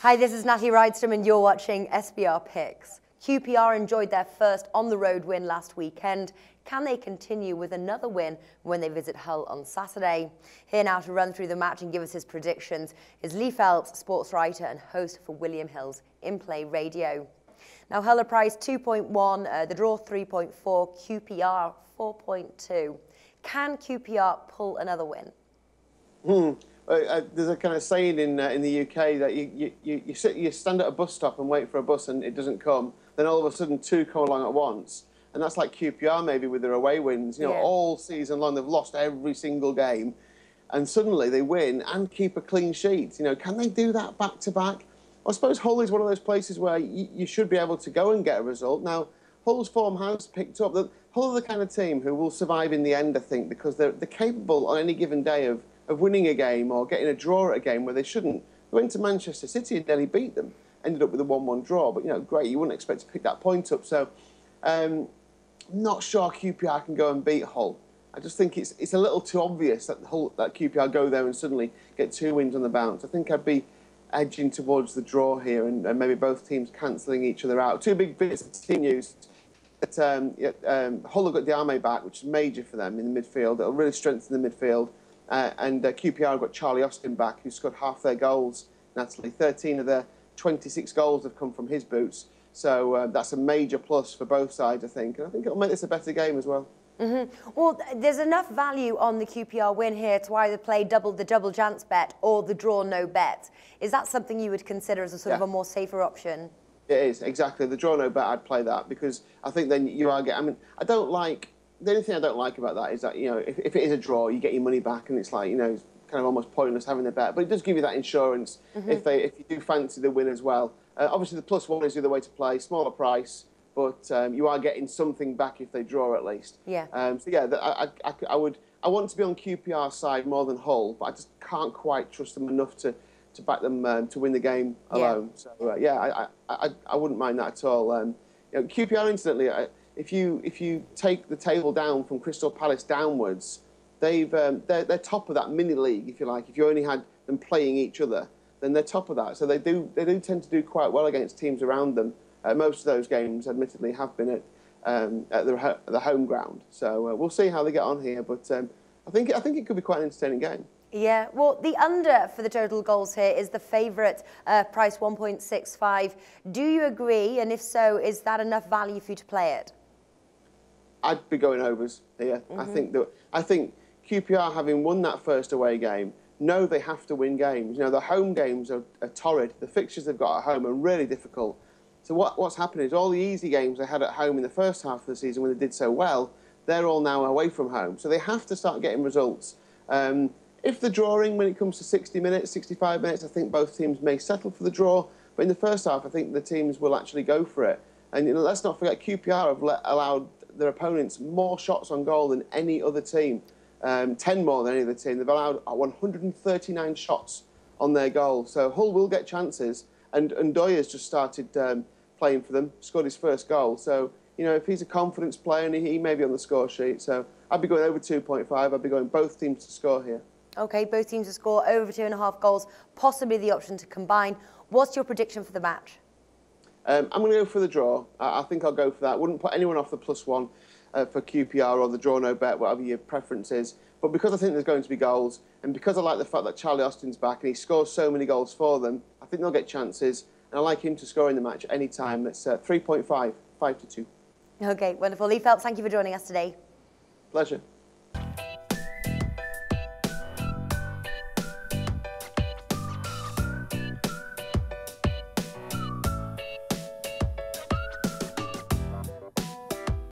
Hi, this is Natalie Rydstrom and you're watching SBR Picks. QPR enjoyed their first on-the-road win last weekend. Can they continue with another win when they visit Hull on Saturday? Here now to run through the match and give us his predictions is Lee Phelps, sports writer and host for William Hill's In Play Radio. Now Hull are priced 2.1, the draw 3.4, QPR 4.2. Can QPR pull another win? There's a kind of saying in the UK that you stand at a bus stop and wait for a bus and it doesn't come. Then all of a sudden two come along at once, and that's like QPR maybe with their away wins. You know, all season long they've lost every single game, and suddenly they win and keep a clean sheet. You know, can they do that back to back? I suppose Hull is one of those places where you should be able to go and get a result. Now Hull's form has picked up. Hull are the kind of team who will survive in the end, I think, because they're capable on any given day of winning a game or getting a draw at a game where they shouldn't. They went to Manchester City and nearly beat them. Ended up with a 1-1 draw, but, you know, great. You wouldn't expect to pick that point up. So I'm not sure QPR can go and beat Hull. I just think it's a little too obvious that QPR go there and suddenly get 2 wins on the bounce. I think I'd be edging towards the draw here and maybe both teams cancelling each other out. 2 big bits of team news. Hull have got Diame back, which is major for them in the midfield. It'll really strengthen the midfield. And QPR have got Charlie Austin back, who scored half their goals, Natalie. 13 of their 26 goals have come from his boots. So that's a major plus for both sides, I think. And I think it'll make this a better game as well. Well, there's enough value on the QPR win here to either play the double chance bet or the draw no bet. Is that something you would consider as a sort of a more safer option? It is, exactly. The draw no bet, I'd play that because I think then you are getting... I mean, the only thing I don't like about that is that, you know, if it is a draw, you get your money back and it's like, you know, it's kind of almost pointless having the bet. But it does give you that insurance if you do fancy the win as well. Obviously, the +1 is the other way to play, smaller price, but you are getting something back if they draw at least. Yeah. So yeah, I want to be on QPR's side more than Hull, but I just can't quite trust them enough to back them to win the game alone. So yeah, I wouldn't mind that at all. You know, QPR incidentally. If you take the table down from Crystal Palace downwards, they're top of that mini league, if you like. If you only had them playing each other, then they're top of that. So they do tend to do quite well against teams around them. Most of those games, admittedly, have been at the home ground. So we'll see how they get on here. But I think it could be quite an entertaining game. Yeah, well, the under for the total goals here is the favourite, price 1.65. Do you agree? And if so, is that enough value for you to play it? I'd be going overs here. I think QPR, having won that first away game, know they have to win games. You know, the home games are torrid. The fixtures they've got at home are really difficult. So what's happening is all the easy games they had at home in the first half of the season when they did so well, they're all now away from home. So they have to start getting results. If the drawing, when it comes to 60 minutes, 65 minutes, I think both teams may settle for the draw. But in the first half, I think the teams will actually go for it. And you know, let's not forget, QPR have allowed their opponents more shots on goal than any other team, 10 more than any other team. They've allowed 139 shots on their goal. So Hull will get chances, and Ndoye's just started playing for them, scored his first goal. So, you know, if he's a confidence player, and he may be on the score sheet. So I'd be going over 2.5. I'd be going both teams to score here. OK, both teams to score over 2.5 goals, possibly the option to combine. What's your prediction for the match? I'm going to go for the draw. I think I'll go for that. Wouldn't put anyone off the +1 for QPR or the draw no bet, whatever your preference is. But because I think there's going to be goals, and because I like the fact that Charlie Austin's back and he scores so many goals for them, I think they'll get chances. And I like him to score in the match at any time. It's 3.5, 5-2. OK, wonderful. Lee Phelps, thank you for joining us today. Pleasure.